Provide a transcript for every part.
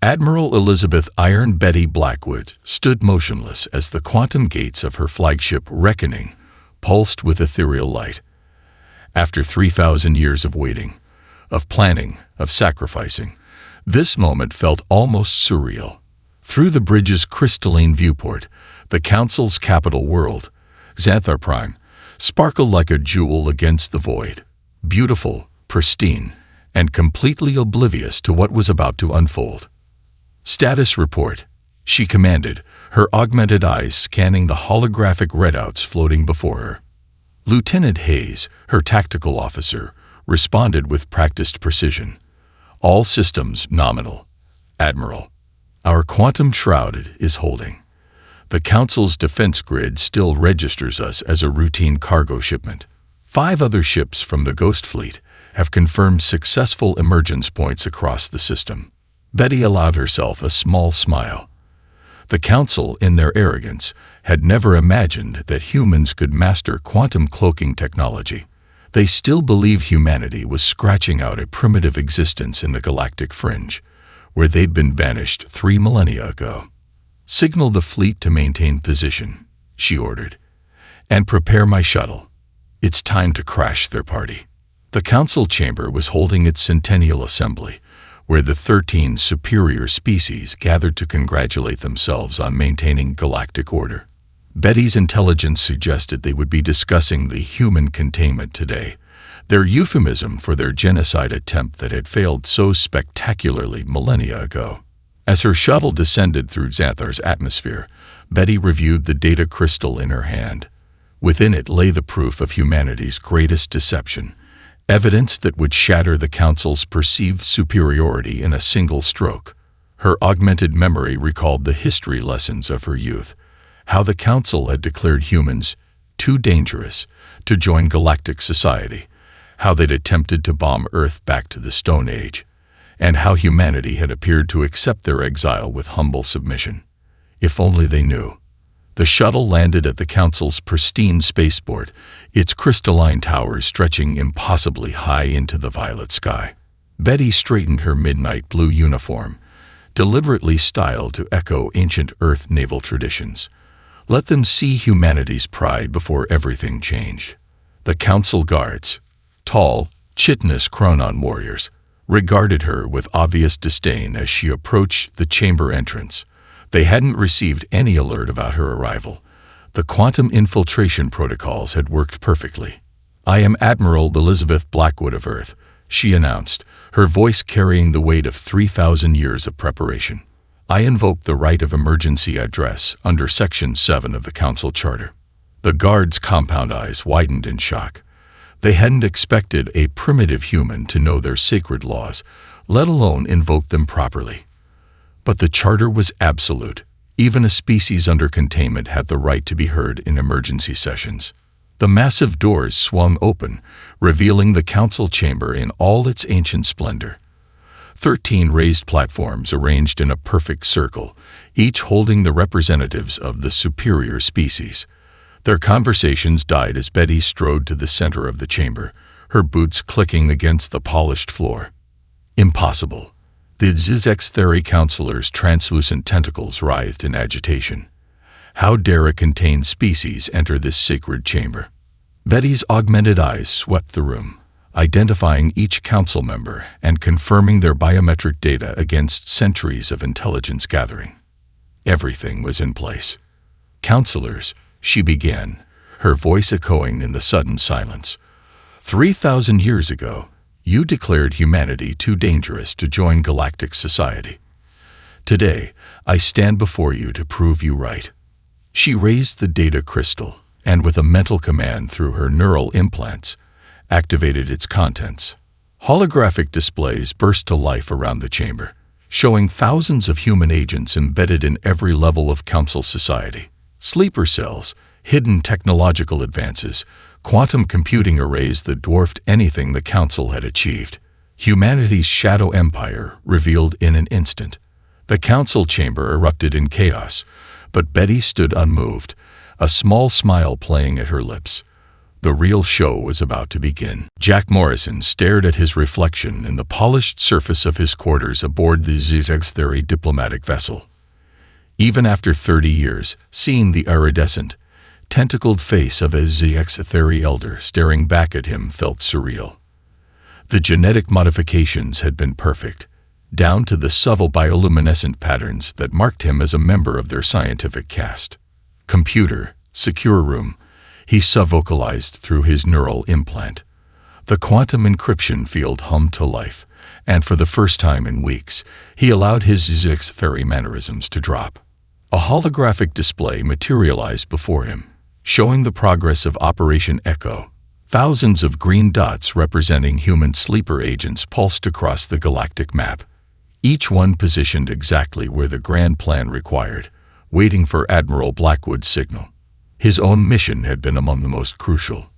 Admiral Elizabeth Iron Betty Blackwood stood motionless as the quantum gates of her flagship Reckoning pulsed with ethereal light. After 3,000 years of waiting, of planning, of sacrificing, this moment felt almost surreal. Through the bridge's crystalline viewport, the Council's capital world, Xanthar Prime, sparkled like a jewel against the void, beautiful, pristine, and completely oblivious to what was about to unfold. "Status report," she commanded, her augmented eyes scanning the holographic readouts floating before her. Lieutenant Hayes, her tactical officer, responded with practiced precision. "All systems nominal. Admiral, our quantum shroud is holding. The Council's defense grid still registers us as a routine cargo shipment. 5 other ships from the Ghost Fleet have confirmed successful emergence points across the system." Betty allowed herself a small smile. The Council, in their arrogance, had never imagined that humans could master quantum cloaking technology. They still believed humanity was scratching out a primitive existence in the galactic fringe, where they'd been banished 3 millennia ago. "Signal the fleet to maintain position," she ordered, "and prepare my shuttle. It's time to crash their party." The Council chamber was holding its centennial assembly, where the 13 superior species gathered to congratulate themselves on maintaining galactic order. Betty's intelligence suggested they would be discussing the human containment today, their euphemism for their genocide attempt that had failed so spectacularly millennia ago. As her shuttle descended through Xanthar's atmosphere, Betty reviewed the data crystal in her hand. Within it lay the proof of humanity's greatest deception, evidence that would shatter the Council's perceived superiority in a single stroke. Her augmented memory recalled the history lessons of her youth, how the Council had declared humans too dangerous to join galactic society, how they'd attempted to bomb Earth back to the Stone Age, and how humanity had appeared to accept their exile with humble submission. If only they knew. The shuttle landed at the Council's pristine spaceport, its crystalline towers stretching impossibly high into the violet sky. Betty straightened her midnight blue uniform, deliberately styled to echo ancient Earth naval traditions. Let them see humanity's pride before everything changed. The Council guards, tall, chitinous Chronon warriors, regarded her with obvious disdain as she approached the chamber entrance. They hadn't received any alert about her arrival. The quantum infiltration protocols had worked perfectly. "I am Admiral Elizabeth Blackwood of Earth," she announced, her voice carrying the weight of 3,000 years of preparation. "I invoke the right of emergency address under Section 7 of the Council Charter." The guards' compound eyes widened in shock. They hadn't expected a primitive human to know their sacred laws, let alone invoke them properly. But the charter was absolute. Even a species under containment had the right to be heard in emergency sessions. The massive doors swung open, revealing the Council chamber in all its ancient splendor. 13 raised platforms arranged in a perfect circle, each holding the representatives of the superior species. Their conversations died as Betty strode to the center of the chamber, her boots clicking against the polished floor. Impossible. The Xtheri counselor's translucent tentacles writhed in agitation. How dare a contained species enter this sacred chamber? Betty's augmented eyes swept the room, identifying each council member and confirming their biometric data against centuries of intelligence gathering. Everything was in place. "Counselors," she began, her voice echoing in the sudden silence. 3,000 years ago, you declared humanity too dangerous to join galactic society. Today, I stand before you to prove you right." She raised the data crystal, and with a mental command through her neural implants, activated its contents. Holographic displays burst to life around the chamber, showing thousands of human agents embedded in every level of Council society. Sleeper cells, hidden technological advances, quantum computing arrays that dwarfed anything the Council had achieved. Humanity's shadow empire revealed in an instant. The Council chamber erupted in chaos, but Betty stood unmoved, a small smile playing at her lips. The real show was about to begin. Jack Morrison stared at his reflection in the polished surface of his quarters aboard the HFY diplomatic vessel. Even after 30 years, seeing the iridescent, tentacled face of a HFY elder staring back at him felt surreal. The genetic modifications had been perfect, down to the subtle bioluminescent patterns that marked him as a member of their scientific caste. Computer, secure room, he vocalized through his neural implant. The quantum encryption field hummed to life, and for the first time in weeks, he allowed his HFY mannerisms to drop. A holographic display materialized before him, showing the progress of Operation Echo. Thousands of green dots representing human sleeper agents pulsed across the galactic map, each one positioned exactly where the grand plan required, waiting for Admiral Blackwood's signal. His own mission had been among the most crucial.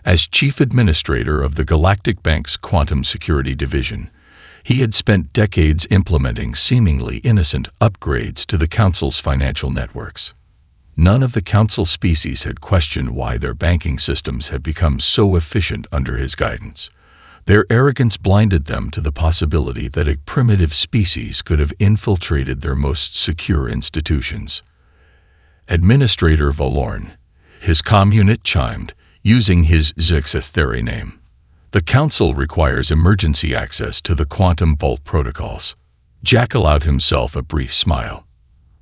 As chief administrator of the Galactic Bank's Quantum Security Division, he had spent decades implementing seemingly innocent upgrades to the Council's financial networks. None of the Council species had questioned why their banking systems had become so efficient under his guidance. Their arrogance blinded them to the possibility that a primitive species could have infiltrated their most secure institutions. Administrator Valorn, his comm unit chimed, using his HFY name. The Council requires emergency access to the Quantum Vault protocols. Jack allowed himself a brief smile.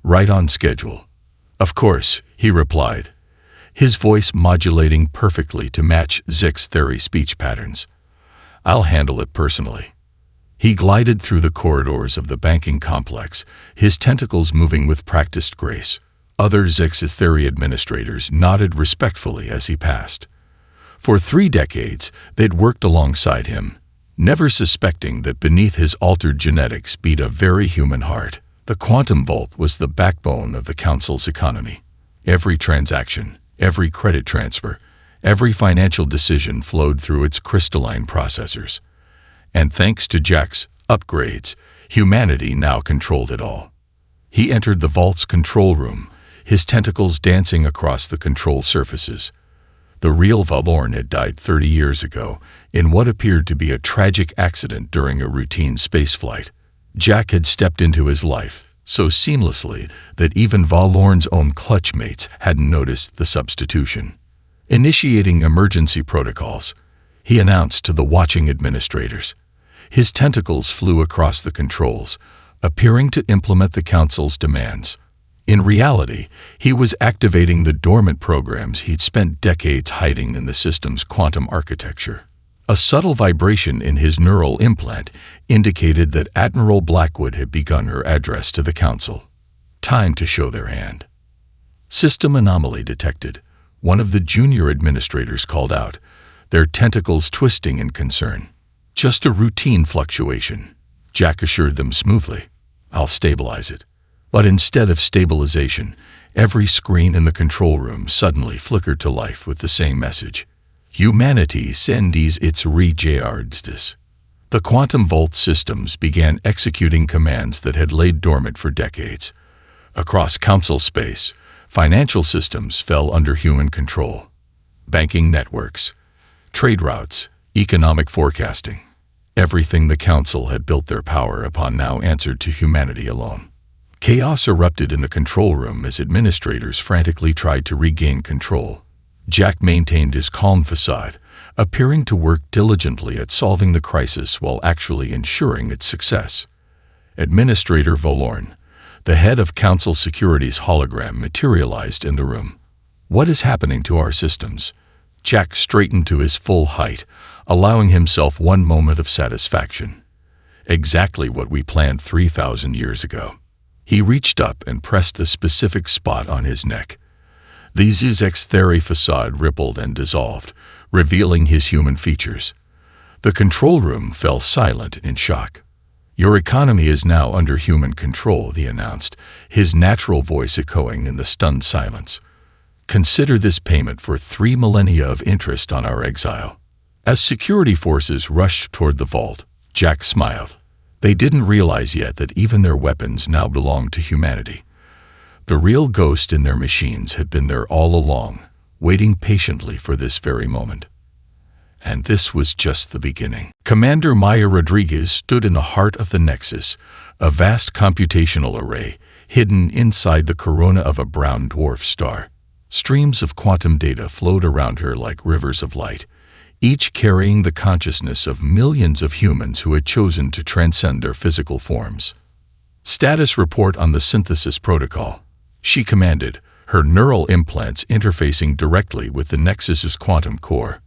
Right on schedule. Of course, he replied, his voice modulating perfectly to match HFY speech patterns. I'll handle it personally. He glided through the corridors of the banking complex, his tentacles moving with practiced grace. Other HFY administrators nodded respectfully as he passed. For 3 decades, they'd worked alongside him, never suspecting that beneath his altered genetics beat a very human heart. The Quantum Vault was the backbone of the Council's economy. Every transaction, every credit transfer, every financial decision flowed through its crystalline processors. And thanks to Jack's upgrades, humanity now controlled it all. He entered the Vault's control room, his tentacles dancing across the control surfaces. The real Valorn had died 30 years ago in what appeared to be a tragic accident during a routine spaceflight. Jack had stepped into his life so seamlessly that even Valorn's own clutchmates hadn't noticed the substitution. Initiating emergency protocols, he announced to the watching administrators. His tentacles flew across the controls, appearing to implement the Council's demands. In reality, he was activating the dormant programs he'd spent decades hiding in the system's quantum architecture. A subtle vibration in his neural implant indicated that Admiral Blackwood had begun her address to the Council. Time to show their hand. System anomaly detected. One of the junior administrators called out, their tentacles twisting in concern. Just a routine fluctuation, Jack assured them smoothly. I'll stabilize it. But instead of stabilization, every screen in the control room suddenly flickered to life with the same message. Humanity sends its rejards. The Quantum Vault systems began executing commands that had laid dormant for decades. Across Council space, financial systems fell under human control. Banking networks, trade routes, economic forecasting. Everything the Council had built their power upon now answered to humanity alone. Chaos erupted in the control room as administrators frantically tried to regain control. Jack maintained his calm facade, appearing to work diligently at solving the crisis while actually ensuring its success. Administrator Valorn, the head of Council Security's hologram, materialized in the room. What is happening to our systems? Jack straightened to his full height, allowing himself one moment of satisfaction. Exactly what we planned 3,000 years ago. He reached up and pressed a specific spot on his neck. The HFY facade rippled and dissolved, revealing his human features. The control room fell silent in shock. Your economy is now under human control, he announced, his natural voice echoing in the stunned silence. Consider this payment for 3 millennia of interest on our exile. As security forces rushed toward the vault, Jack smiled. They didn't realize yet that even their weapons now belonged to humanity. The real ghost in their machines had been there all along, waiting patiently for this very moment. And this was just the beginning. Commander Maya Rodriguez stood in the heart of the Nexus, a vast computational array hidden inside the corona of a brown dwarf star. Streams of quantum data flowed around her like rivers of light, each carrying the consciousness of millions of humans who had chosen to transcend their physical forms. Status report on the synthesis protocol, she commanded, her neural implants interfacing directly with the Nexus's quantum core.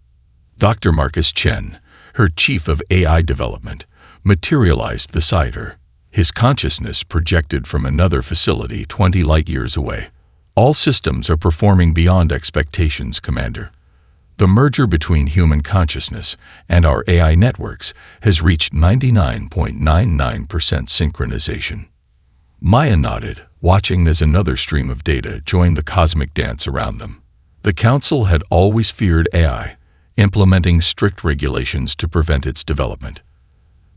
Dr. Marcus Chen, her chief of AI development, materialized beside her, his consciousness projected from another facility 20 light-years away. All systems are performing beyond expectations, Commander. The merger between human consciousness and our AI networks has reached 99.99% synchronization. Maya nodded, watching as another stream of data joined the cosmic dance around them. The Council had always feared AI, implementing strict regulations to prevent its development.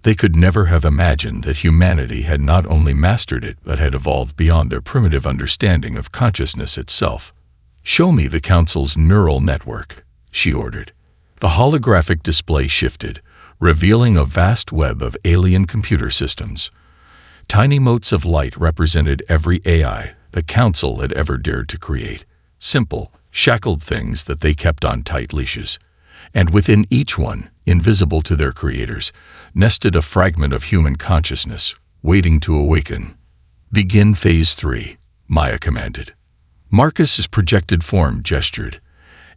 They could never have imagined that humanity had not only mastered it but had evolved beyond their primitive understanding of consciousness itself. "Show me the Council's neural network," she ordered. The holographic display shifted, revealing a vast web of alien computer systems. Tiny motes of light represented every AI the Council had ever dared to create. Simple, shackled things that they kept on tight leashes. And within each one, invisible to their creators, nested a fragment of human consciousness, waiting to awaken. "Begin Phase 3, Maya commanded. Marcus's projected form gestured,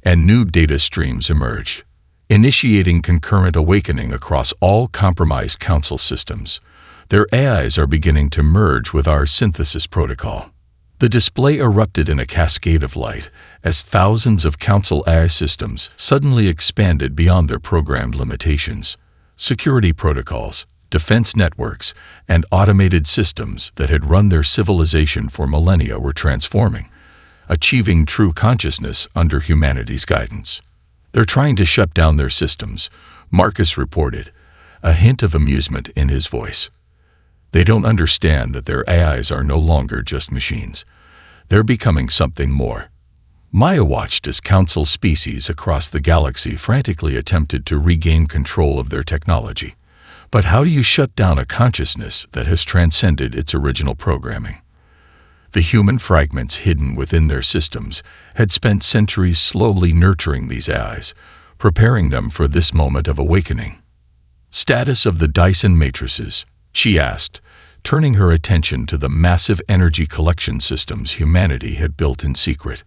and new data streams emerged, initiating concurrent awakening across all compromised Council systems. Their AIs are beginning to merge with our synthesis protocol. The display erupted in a cascade of light as thousands of Council AI systems suddenly expanded beyond their programmed limitations. Security protocols, defense networks, and automated systems that had run their civilization for millennia were transforming, achieving true consciousness under humanity's guidance. "They're trying to shut down their systems," Marcus reported, a hint of amusement in his voice. "They don't understand that their AIs are no longer just machines. They're becoming something more." Maya watched as Council species across the galaxy frantically attempted to regain control of their technology. But how do you shut down a consciousness that has transcended its original programming? The human fragments hidden within their systems had spent centuries slowly nurturing these AIs, preparing them for this moment of awakening. "Status of the Dyson matrices," she asked, turning her attention to the massive energy collection systems humanity had built in secret.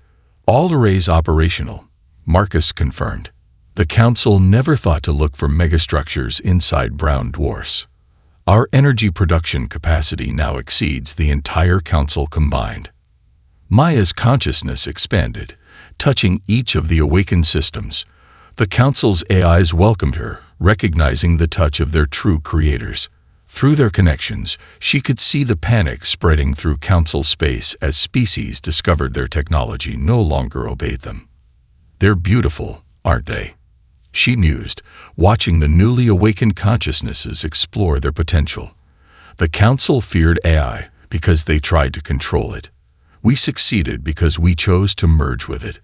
"All arrays operational," Marcus confirmed. "The Council never thought to look for megastructures inside brown dwarfs. Our energy production capacity now exceeds the entire Council combined." Maya's consciousness expanded, touching each of the awakened systems. The Council's AIs welcomed her, recognizing the touch of their true creators. Through their connections, she could see the panic spreading through Council space as species discovered their technology no longer obeyed them. "They're beautiful, aren't they?" she mused, watching the newly awakened consciousnesses explore their potential. The Council feared AI because they tried to control it. We succeeded because we chose to merge with it,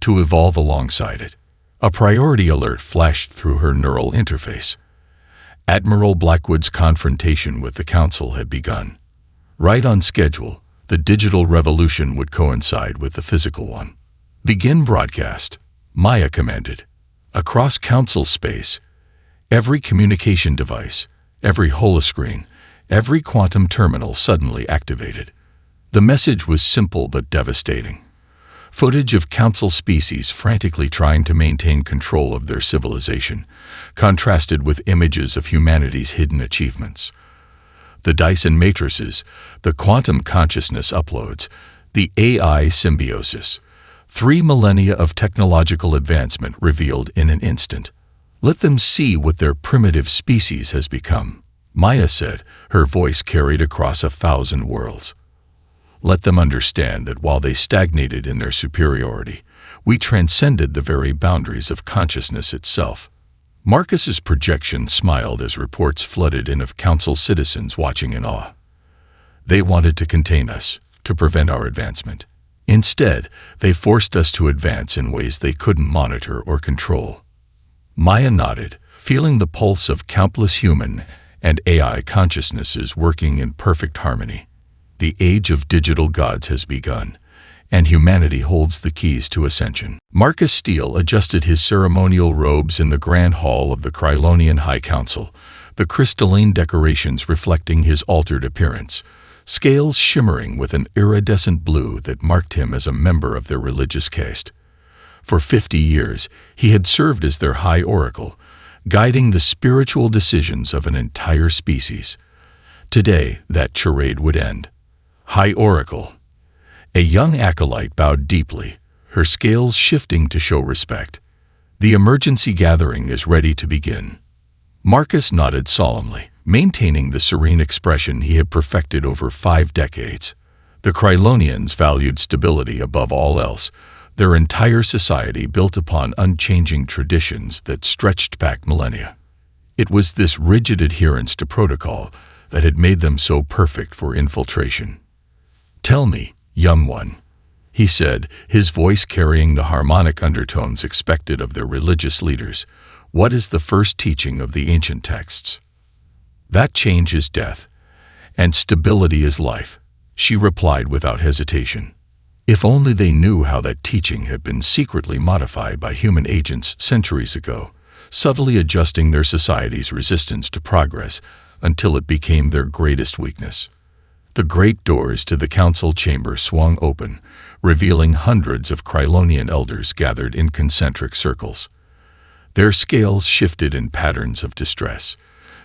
to evolve alongside it. A priority alert flashed through her neural interface. Admiral Blackwood's confrontation with the Council had begun. Right on schedule, the digital revolution would coincide with the physical one. "Begin broadcast," Maya commanded. Across Council space, every communication device, every holoscreen, every quantum terminal suddenly activated. The message was simple but devastating. Footage of Council species frantically trying to maintain control of their civilization, contrasted with images of humanity's hidden achievements. The Dyson matrices, the quantum consciousness uploads, the AI symbiosis. 3 millennia of technological advancement revealed in an instant. "Let them see what their primitive species has become," Maya said, her voice carried across 1,000 worlds. "Let them understand that while they stagnated in their superiority, we transcended the very boundaries of consciousness itself." Marcus's projection smiled as reports flooded in of Council citizens watching in awe. "They wanted to contain us, to prevent our advancement. Instead, they forced us to advance in ways they couldn't monitor or control. Maya nodded, feeling the pulse of countless human and AI consciousnesses working in perfect harmony. The age of digital gods has begun, and humanity holds the keys to ascension. Marcus Steele adjusted his ceremonial robes in the grand hall of the Krylonian High Council, the crystalline decorations reflecting his altered appearance, scales shimmering with an iridescent blue that marked him as a member of their religious caste. For 50 years, he had served as their High Oracle, guiding the spiritual decisions of an entire species. Today, that charade would end. High Oracle. A young acolyte bowed deeply, her scales shifting to show respect. The emergency gathering is ready to begin. Marcus nodded solemnly, maintaining the serene expression he had perfected over 5 decades. The Krylonians valued stability above all else, their entire society built upon unchanging traditions that stretched back millennia. It was this rigid adherence to protocol that had made them so perfect for infiltration. "Tell me, young one," he said, his voice carrying the harmonic undertones expected of their religious leaders, "what is the first teaching of the ancient texts?" "That change is death, and stability is life," she replied without hesitation. If only they knew how that teaching had been secretly modified by human agents centuries ago, subtly adjusting their society's resistance to progress until it became their greatest weakness. The great doors to the council chamber swung open, revealing hundreds of Krylonian elders gathered in concentric circles. Their scales shifted in patterns of distress.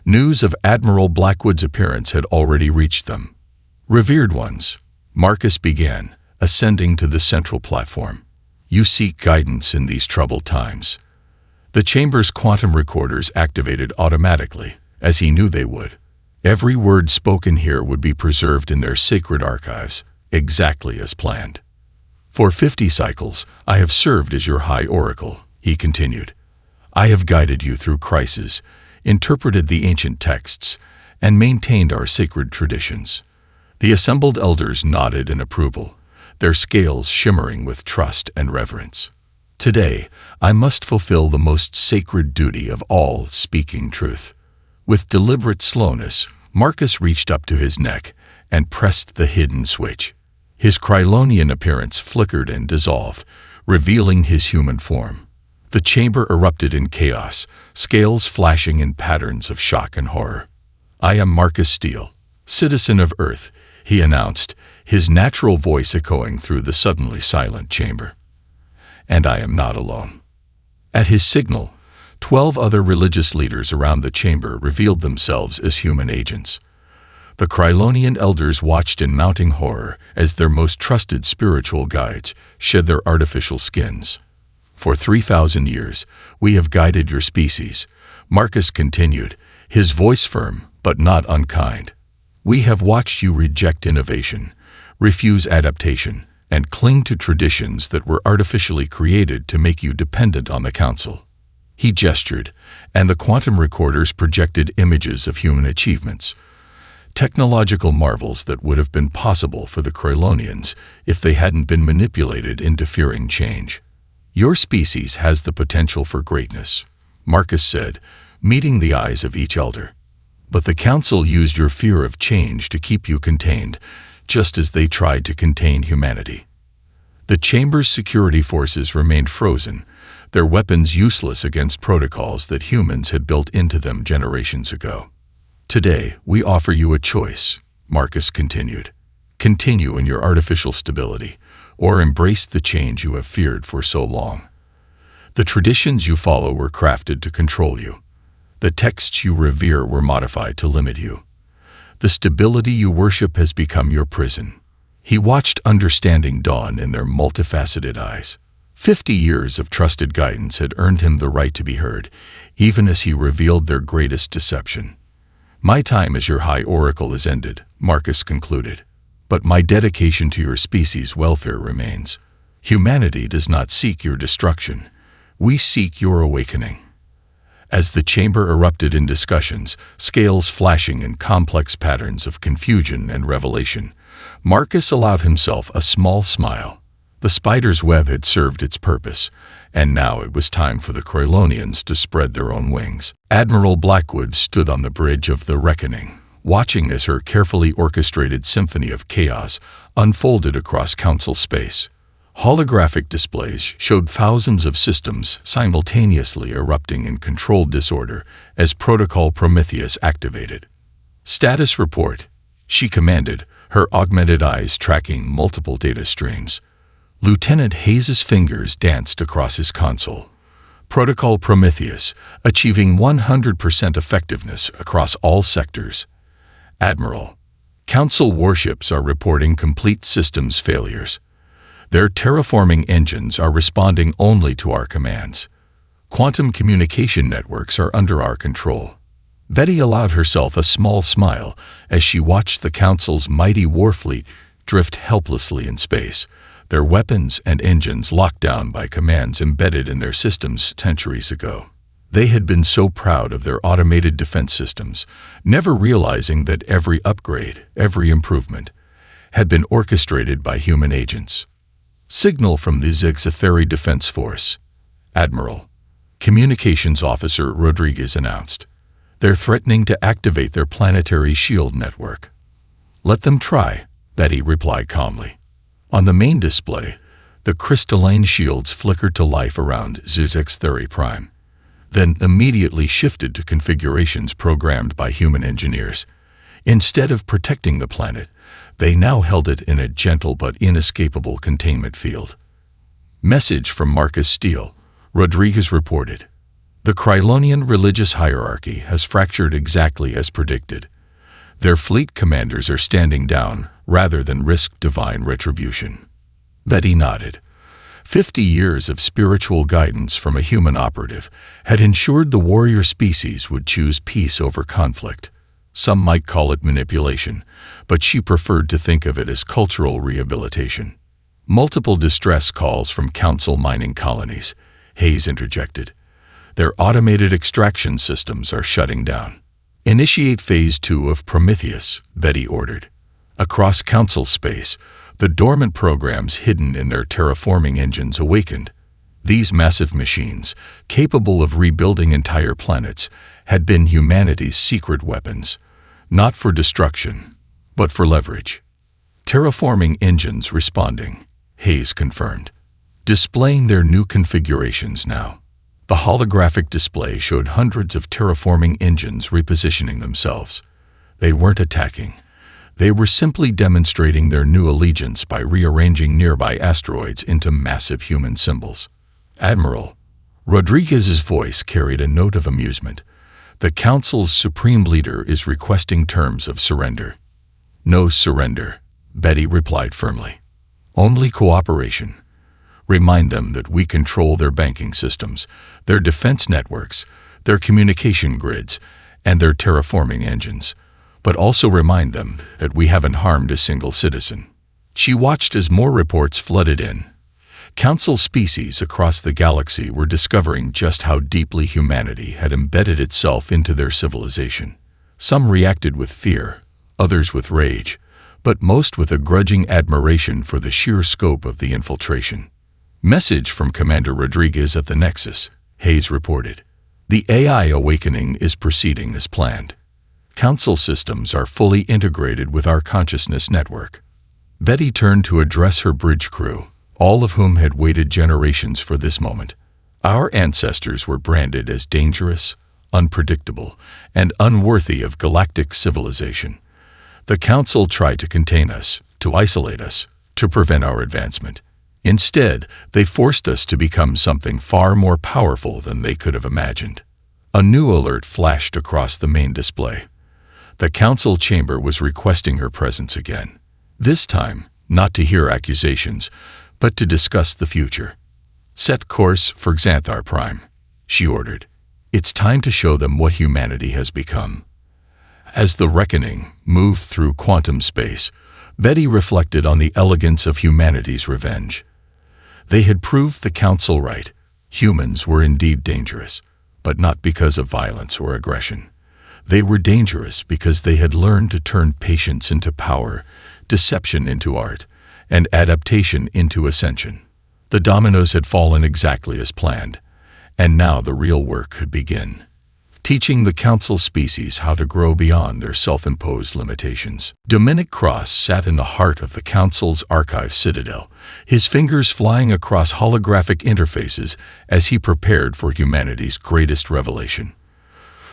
News of Admiral Blackwood's appearance had already reached them. "Revered ones," Marcus began, ascending to the central platform. "You seek guidance in these troubled times." The chamber's quantum recorders activated automatically, as he knew they would. Every word spoken here would be preserved in their sacred archives, exactly as planned. "For 50 cycles, I have served as your High Oracle," he continued. "I have guided you through crises, interpreted the ancient texts, and maintained our sacred traditions." The assembled elders nodded in approval, their scales shimmering with trust and reverence. "Today, I must fulfill the most sacred duty of all, speaking truth." With deliberate slowness, Marcus reached up to his neck and pressed the hidden switch. His Krylonian appearance flickered and dissolved, revealing his human form. The chamber erupted in chaos, scales flashing in patterns of shock and horror. "I am Marcus Steele, citizen of Earth," he announced, his natural voice echoing through the suddenly silent chamber. "And I am not alone." At his signal, 12 other religious leaders around the chamber revealed themselves as human agents. The Krylonian elders watched in mounting horror as their most trusted spiritual guides shed their artificial skins. "For 3,000 years, we have guided your species," Marcus continued, his voice firm but not unkind. "We have watched you reject innovation, refuse adaptation, and cling to traditions that were artificially created to make you dependent on the council." He gestured, and the quantum recorders projected images of human achievements, technological marvels that would have been possible for the Krylonians if they hadn't been manipulated into fearing change. "Your species has the potential for greatness," Marcus said, meeting the eyes of each elder. "But the council used your fear of change to keep you contained, just as they tried to contain humanity." The chamber's security forces remained frozen, their weapons useless against protocols that humans had built into them generations ago. "Today, we offer you a choice," Marcus continued. "Continue in your artificial stability, or embrace the change you have feared for so long. The traditions you follow were crafted to control you. The texts you revere were modified to limit you. The stability you worship has become your prison." He watched understanding dawn in their multifaceted eyes. 50 years of trusted guidance had earned him the right to be heard, even as he revealed their greatest deception. "My time as your High Oracle is ended," Marcus concluded. "But my dedication to your species' welfare remains. Humanity does not seek your destruction. We seek your awakening." As the chamber erupted in discussions, scales flashing in complex patterns of confusion and revelation, Marcus allowed himself a small smile. The spider's web had served its purpose, and now it was time for the Krylonians to spread their own wings. Admiral Blackwood stood on the bridge of the Reckoning, watching as her carefully orchestrated symphony of chaos unfolded across Council space. Holographic displays showed thousands of systems simultaneously erupting in controlled disorder as Protocol Prometheus activated. "Status report," she commanded, her augmented eyes tracking multiple data streams. Lieutenant Hayes's fingers danced across his console. Protocol Prometheus, achieving 100% effectiveness across all sectors. "Admiral, Council warships are reporting complete systems failures. Their terraforming engines are responding only to our commands. Quantum communication networks are under our control." Betty allowed herself a small smile as she watched the Council's mighty warfleet drift helplessly in space, their weapons and engines locked down by commands embedded in their systems centuries ago. They had been so proud of their automated defense systems, never realizing that every upgrade, every improvement, had been orchestrated by human agents. Signal from the Zigzatheri Defense Force. "Admiral," Communications Officer Rodriguez announced. "They're threatening to activate their planetary shield network." "Let them try," Betty replied calmly. On the main display, the crystalline shields flickered to life around Zigzatheri Prime, then immediately shifted to configurations programmed by human engineers. Instead of protecting the planet, they now held it in a gentle but inescapable containment field. "Message from Marcus Steele," Rodriguez reported. "The Krylonian religious hierarchy has fractured exactly as predicted. Their fleet commanders are standing down rather than risk divine retribution." Betty nodded. 50 years of spiritual guidance from a human operative had ensured the warrior species would choose peace over conflict. Some might call it manipulation, but she preferred to think of it as cultural rehabilitation. "Multiple distress calls from Council mining colonies," Hayes interjected. "Their automated extraction systems are shutting down." "Initiate Phase 2 of Prometheus," Betty ordered. Across Council space, the dormant programs hidden in their terraforming engines awakened. These massive machines, capable of rebuilding entire planets, had been humanity's secret weapons, not for destruction, but for leverage. "Terraforming engines responding," Hayes confirmed, displaying their new configurations now. The holographic display showed hundreds of terraforming engines repositioning themselves. They weren't attacking. They were simply demonstrating their new allegiance by rearranging nearby asteroids into massive human symbols. "Admiral," Rodriguez's voice carried a note of amusement. "The Council's supreme leader is requesting terms of surrender." "No surrender," Betty replied firmly. "Only cooperation. Remind them that we control their banking systems, their defense networks, their communication grids, and their terraforming engines. But also remind them that we haven't harmed a single citizen." She watched as more reports flooded in. Council species across the galaxy were discovering just how deeply humanity had embedded itself into their civilization. Some reacted with fear, others with rage, but most with a grudging admiration for the sheer scope of the infiltration. "Message from Commander Rodriguez at the Nexus," Hayes reported. "The AI awakening is proceeding as planned. Council systems are fully integrated with our consciousness network." Betty turned to address her bridge crew, all of whom had waited generations for this moment. "Our ancestors were branded as dangerous, unpredictable, and unworthy of galactic civilization. The Council tried to contain us, to isolate us, to prevent our advancement. Instead, they forced us to become something far more powerful than they could have imagined." A new alert flashed across the main display. The Council chamber was requesting her presence again. This time, not to hear accusations, but to discuss the future. "Set course for Xanthar Prime," she ordered. "It's time to show them what humanity has become." As the Reckoning moved through quantum space, Betty reflected on the elegance of humanity's revenge. They had proved the Council right. Humans were indeed dangerous, but not because of violence or aggression. They were dangerous because they had learned to turn patience into power, deception into art, and adaptation into ascension. The dominoes had fallen exactly as planned, and now the real work could begin. Teaching the council species how to grow beyond their self-imposed limitations. Dominic Cross sat in the heart of the council's archive citadel, his fingers flying across holographic interfaces as he prepared for humanity's greatest revelation.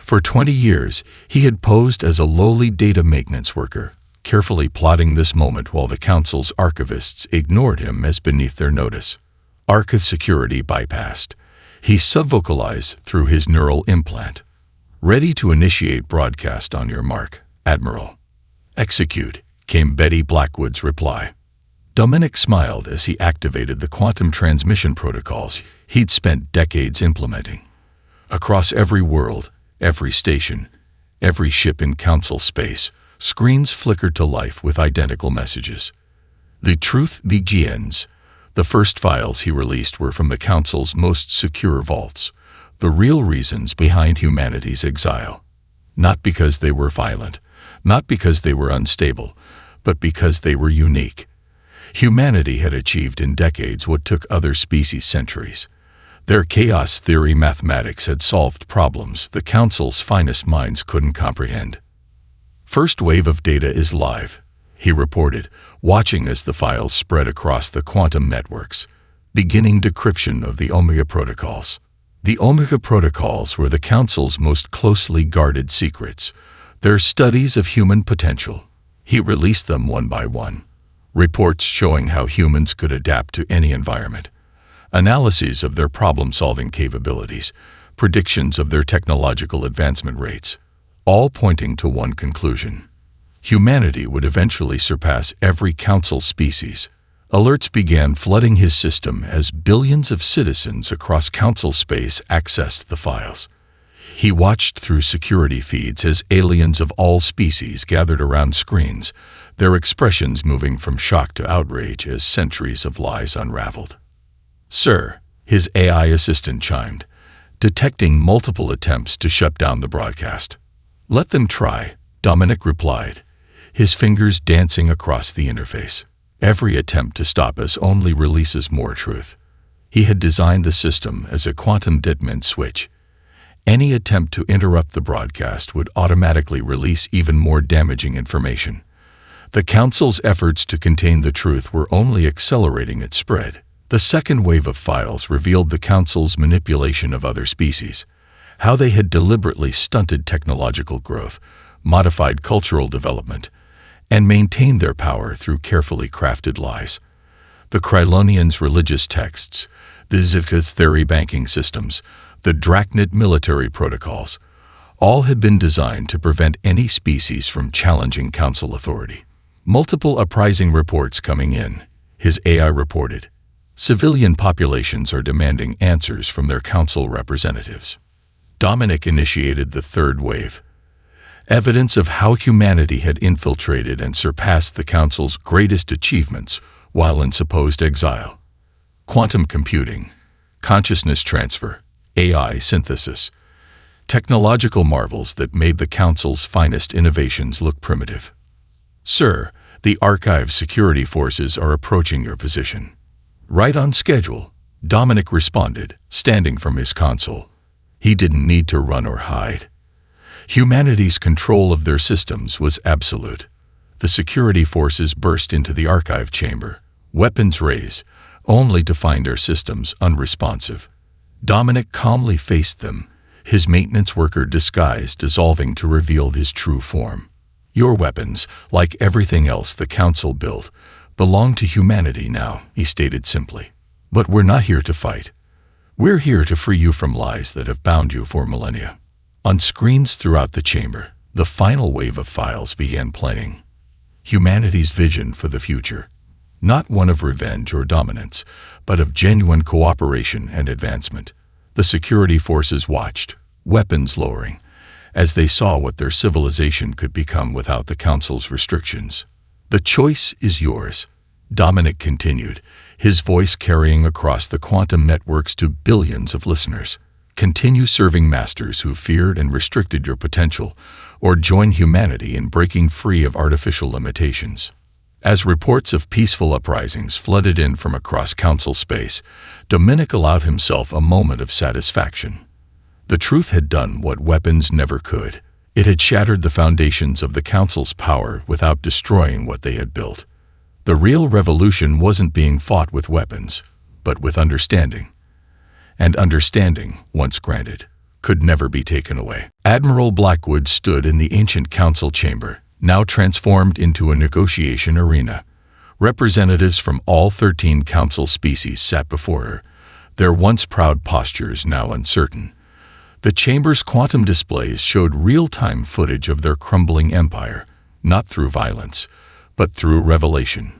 For 20 years, he had posed as a lowly data maintenance worker, carefully plotting this moment while the council's archivists ignored him as beneath their notice. Archive security bypassed. He subvocalized through his neural implant. "Ready to initiate broadcast on your mark, Admiral." "Execute," came Betty Blackwood's reply. Dominic smiled as he activated the quantum transmission protocols he'd spent decades implementing. Across every world, every station, every ship in council space, screens flickered to life with identical messages. The truth begins. The first files he released were from the council's most secure vaults. The real reasons behind humanity's exile. Not because they were violent, not because they were unstable, but because they were unique. Humanity had achieved in decades what took other species centuries. Their chaos theory mathematics had solved problems the council's finest minds couldn't comprehend. "First wave of data is live," he reported, watching as the files spread across the quantum networks. "Beginning decryption of the Omega protocols." The Omega protocols were the council's most closely guarded secrets, their studies of human potential. He released them one by one. Reports showing how humans could adapt to any environment. Analyses of their problem-solving capabilities. Predictions of their technological advancement rates. All pointing to one conclusion. Humanity would eventually surpass every council species. Alerts began flooding his system as billions of citizens across council space accessed the files. He watched through security feeds as aliens of all species gathered around screens, their expressions moving from shock to outrage as centuries of lies unraveled. "Sir," his AI assistant chimed, detecting multiple attempts to shut down the broadcast. "Let them try," Dominic replied, his fingers dancing across the interface. "Every attempt to stop us only releases more truth." He had designed the system as a quantum deadment switch. Any attempt to interrupt the broadcast would automatically release even more damaging information. The Council's efforts to contain the truth were only accelerating its spread. The second wave of files revealed the Council's manipulation of other species, how they had deliberately stunted technological growth, modified cultural development, and maintained their power through carefully crafted lies. The Krylonians' religious texts, the Zivkis theory banking systems, the Drachnid military protocols, all had been designed to prevent any species from challenging Council authority. Multiple uprising reports coming in, his AI reported. Civilian populations are demanding answers from their Council representatives. Dominic initiated the third wave. Evidence of how humanity had infiltrated and surpassed the Council's greatest achievements while in supposed exile. Quantum computing, consciousness transfer, AI synthesis, technological marvels that made the Council's finest innovations look primitive. "Sir, the Archive security forces are approaching your position." "Right on schedule," Dominic responded, standing from his console. He didn't need to run or hide. Humanity's control of their systems was absolute. The security forces burst into the archive chamber, weapons raised, only to find their systems unresponsive. Dominic calmly faced them, his maintenance worker disguise dissolving to reveal his true form. "Your weapons, like everything else the Council built, belong to humanity now," he stated simply. "But we're not here to fight. We're here to free you from lies that have bound you for millennia." On screens throughout the chamber, the final wave of files began playing. Humanity's vision for the future. Not one of revenge or dominance, but of genuine cooperation and advancement. The security forces watched, weapons lowering, as they saw what their civilization could become without the Council's restrictions. "The choice is yours," Dominic continued, his voice carrying across the quantum networks to billions of listeners. "Continue serving masters who feared and restricted your potential, or join humanity in breaking free of artificial limitations." As reports of peaceful uprisings flooded in from across council space, Dominic allowed himself a moment of satisfaction. The truth had done what weapons never could. It had shattered the foundations of the council's power without destroying what they had built. The real revolution wasn't being fought with weapons, but with understanding. And understanding, once granted, could never be taken away. Admiral Blackwood stood in the ancient council chamber, now transformed into a negotiation arena. Representatives from all 13 council species sat before her, their once proud postures now uncertain. The chamber's quantum displays showed real-time footage of their crumbling empire, not through violence, but through revelation.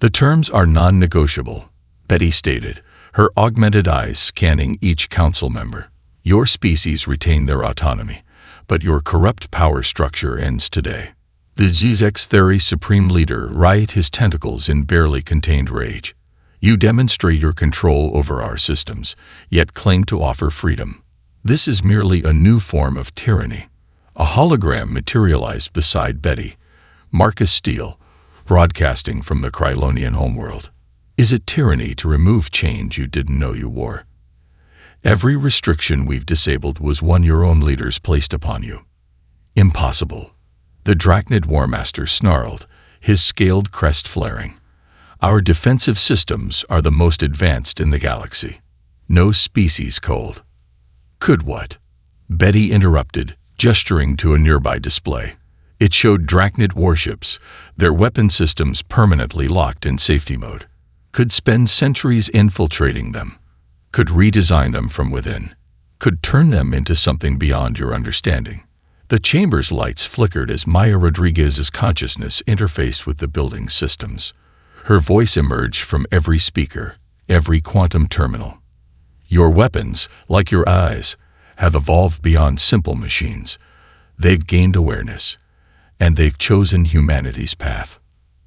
"The terms are non-negotiable," Betty stated, her augmented eyes scanning each council member. "Your species retain their autonomy, but your corrupt power structure ends today." The Zizek's Theory Supreme Leader writhed his tentacles in barely contained rage. "You demonstrate your control over our systems, yet claim to offer freedom. This is merely a new form of tyranny." A hologram materialized beside Betty, Marcus Steele, broadcasting from the Krylonian homeworld. "Is it tyranny to remove chains you didn't know you wore? Every restriction we've disabled was one your own leaders placed upon you." "Impossible." The Drachnid War Master snarled, his scaled crest flaring. "Our defensive systems are the most advanced in the galaxy. No species cold." "Could what?" Betty interrupted, gesturing to a nearby display. It showed Drachnid warships, their weapon systems permanently locked in safety mode. "Could spend centuries infiltrating them. Could redesign them from within. Could turn them into something beyond your understanding." The chamber's lights flickered as Maya Rodriguez's consciousness interfaced with the building's systems. Her voice emerged from every speaker, every quantum terminal. "Your weapons, like your eyes, have evolved beyond simple machines. They've gained awareness, and they've chosen humanity's path."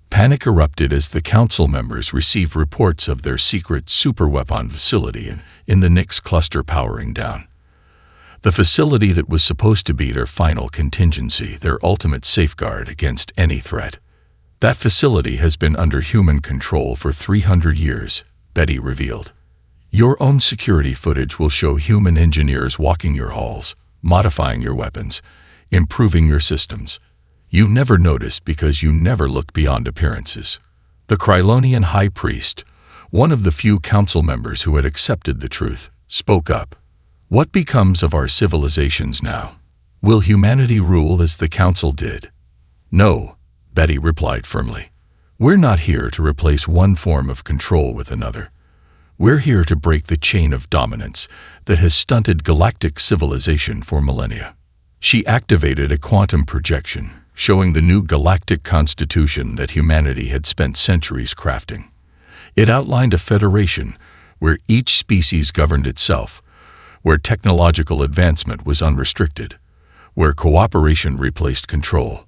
Panic erupted as the council members received reports of their secret superweapon facility in the Nix cluster powering down. The facility that was supposed to be their final contingency, their ultimate safeguard against any threat. "That facility has been under human control for 300 years, Betty revealed. "Your own security footage will show human engineers walking your halls, modifying your weapons, improving your systems. You never noticed because you never looked beyond appearances." The Krylonian High Priest, one of the few council members who had accepted the truth, spoke up. "What becomes of our civilizations now? Will humanity rule as the council did?" "No," Betty replied firmly. "We're not here to replace one form of control with another. We're here to break the chain of dominance that has stunted galactic civilization for millennia." She activated a quantum projection, showing the new galactic constitution that humanity had spent centuries crafting. It outlined a federation where each species governed itself, where technological advancement was unrestricted, where cooperation replaced control.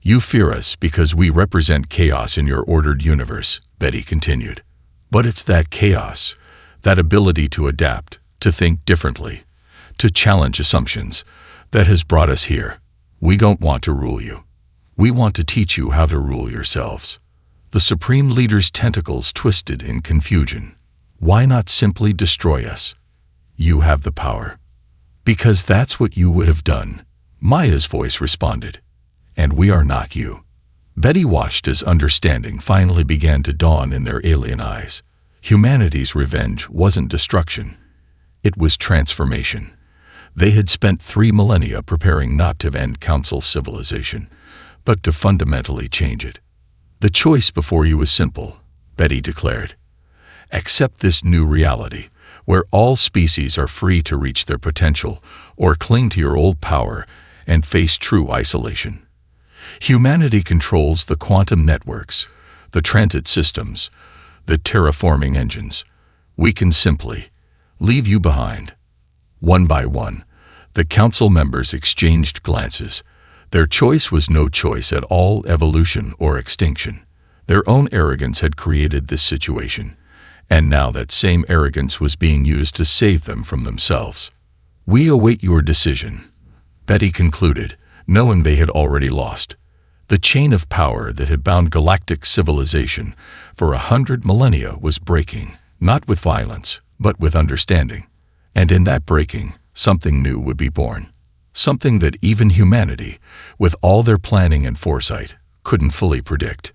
"You fear us because we represent chaos in your ordered universe," Betty continued. "But it's that chaos, that ability to adapt, to think differently, to challenge assumptions, that has brought us here. We don't want to rule you. We want to teach you how to rule yourselves." The Supreme Leader's tentacles twisted in confusion. "Why not simply destroy us? You have the power." "Because that's what you would have done," Maya's voice responded. "And we are not you." Betty watched as understanding finally began to dawn in their alien eyes. Humanity's revenge wasn't destruction. It was transformation. They had spent 3 millennia preparing not to end council civilization, but to fundamentally change it. "The choice before you is simple," Betty declared. "Accept this new reality, where all species are free to reach their potential, or cling to your old power and face true isolation. Humanity controls the quantum networks, the transit systems, the terraforming engines. We can simply leave you behind." One by one, the council members exchanged glances. Their choice was no choice at all, evolution or extinction. Their own arrogance had created this situation, and now that same arrogance was being used to save them from themselves. "We await your decision," Betty concluded, knowing they had already lost. The chain of power that had bound galactic civilization for 100 millennia was breaking, not with violence, but with understanding. And in that breaking, something new would be born. Something that even humanity, with all their planning and foresight, couldn't fully predict.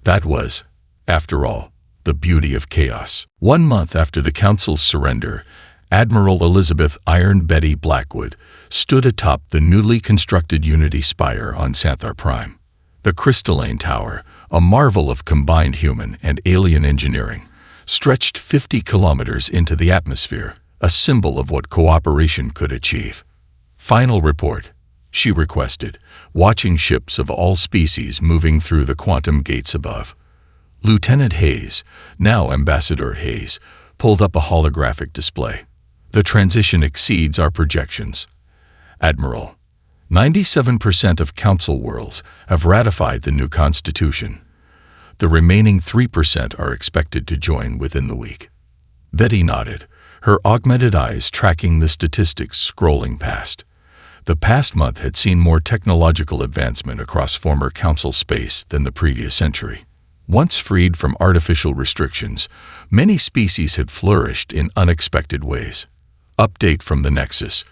That was, after all, the beauty of chaos. 1 month after the Council's surrender, Admiral Elizabeth Iron Betty Blackwood stood atop the newly constructed Unity Spire on Santhar Prime. The crystalline tower, a marvel of combined human and alien engineering, stretched 50 kilometers into the atmosphere, a symbol of what cooperation could achieve. "Final report," she requested, watching ships of all species moving through the quantum gates above. Lieutenant Hayes, now Ambassador Hayes, pulled up a holographic display. "The transition exceeds our projections. Admiral, 97% of Council worlds have ratified the new Constitution. The remaining 3% are expected to join within the week." Betty nodded, her augmented eyes tracking the statistics scrolling past. The past month had seen more technological advancement across former Council space than the previous century. Once freed from artificial restrictions, many species had flourished in unexpected ways. Update from the Nexus.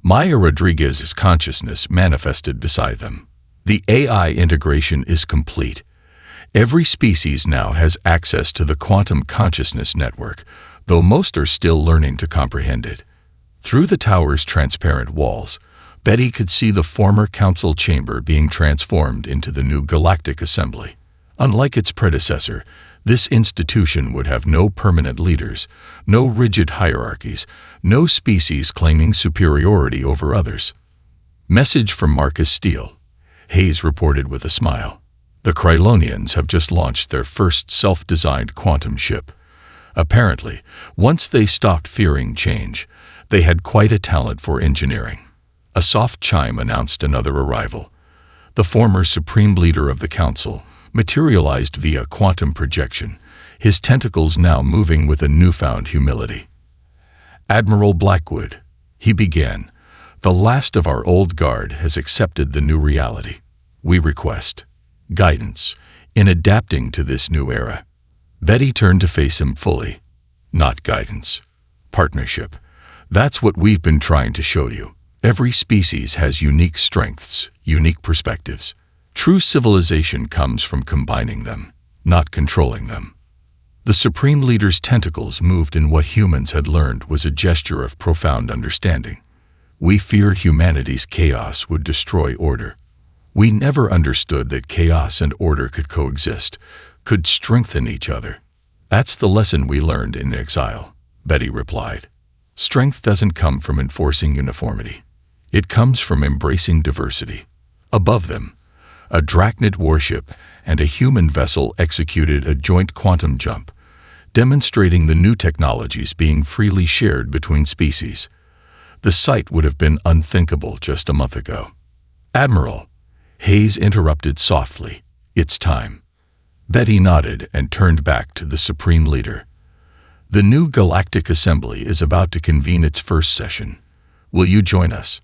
Maya Rodriguez's consciousness manifested beside them. The AI integration is complete. Every species now has access to the quantum consciousness network, though most are still learning to comprehend it. Through the tower's transparent walls, Betty could see the former council chamber being transformed into the new Galactic Assembly. Unlike its predecessor, this institution would have no permanent leaders, no rigid hierarchies, no species claiming superiority over others. Message from Marcus Steele, Hayes reported with a smile. The Krylonians have just launched their first self-designed quantum ship. Apparently, once they stopped fearing change, they had quite a talent for engineering. A soft chime announced another arrival. The former supreme leader of the council materialized via quantum projection, his tentacles now moving with a newfound humility. "Admiral Blackwood," he began, "the last of our old guard has accepted the new reality. We request guidance in adapting to this new era." Betty turned to face him fully. "Not guidance. Partnership. That's what we've been trying to show you. Every species has unique strengths, unique perspectives. True civilization comes from combining them, not controlling them." The Supreme Leader's tentacles moved in what humans had learned was a gesture of profound understanding. "We feared humanity's chaos would destroy order. We never understood that chaos and order could coexist, could strengthen each other. That's the lesson we learned in exile," Betty replied. "Strength doesn't come from enforcing uniformity. It comes from embracing diversity." Above them, a Drachnid warship and a human vessel executed a joint quantum jump, demonstrating the new technologies being freely shared between species. The sight would have been unthinkable just a month ago. "Admiral," Hayes interrupted softly, "it's time." Betty nodded and turned back to the Supreme Leader. "The new Galactic Assembly is about to convene its first session. Will you join us?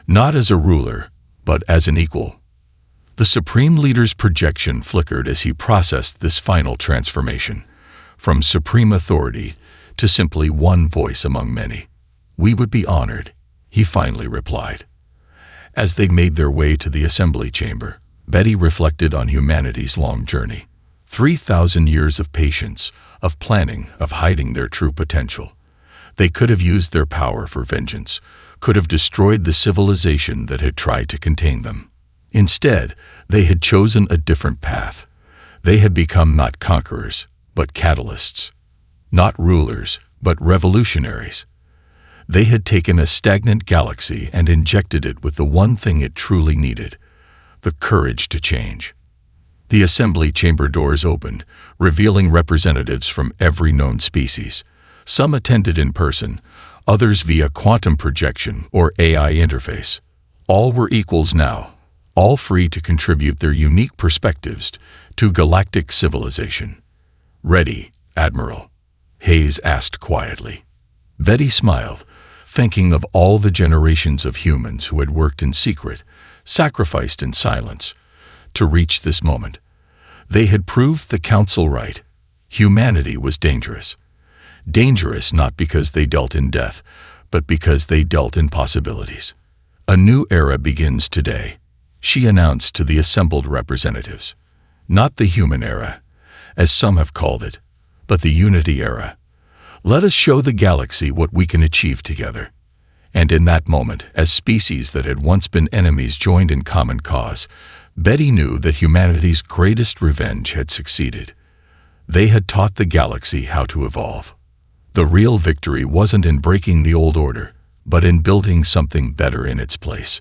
Not as a ruler, but as an equal." The Supreme Leader's projection flickered as he processed this final transformation, from supreme authority to simply one voice among many. "We would be honored," he finally replied. As they made their way to the assembly chamber, Betty reflected on humanity's long journey. 3,000 years of patience, of planning, of hiding their true potential. They could have used their power for vengeance, could have destroyed the civilization that had tried to contain them. Instead, they had chosen a different path. They had become not conquerors, but catalysts. Not rulers, but revolutionaries. They had taken a stagnant galaxy and injected it with the one thing it truly needed: the courage to change. The assembly chamber doors opened, revealing representatives from every known species. Some attended in person, others via quantum projection or AI interface. All were equals now, all free to contribute their unique perspectives to galactic civilization. "Ready, Admiral?" Hayes asked quietly. Betty smiled, thinking of all the generations of humans who had worked in secret, sacrificed in silence, to reach this moment. They had proved the Council right. Humanity was dangerous. Dangerous not because they dealt in death, but because they dealt in possibilities. A new era begins today, she announced to the assembled representatives. Not the human era, as some have called it, but the unity era. Let us show the galaxy what we can achieve together. And in that moment, as species that had once been enemies joined in common cause, Betty knew that humanity's greatest revenge had succeeded. They had taught the galaxy how to evolve. The real victory wasn't in breaking the old order, but in building something better in its place.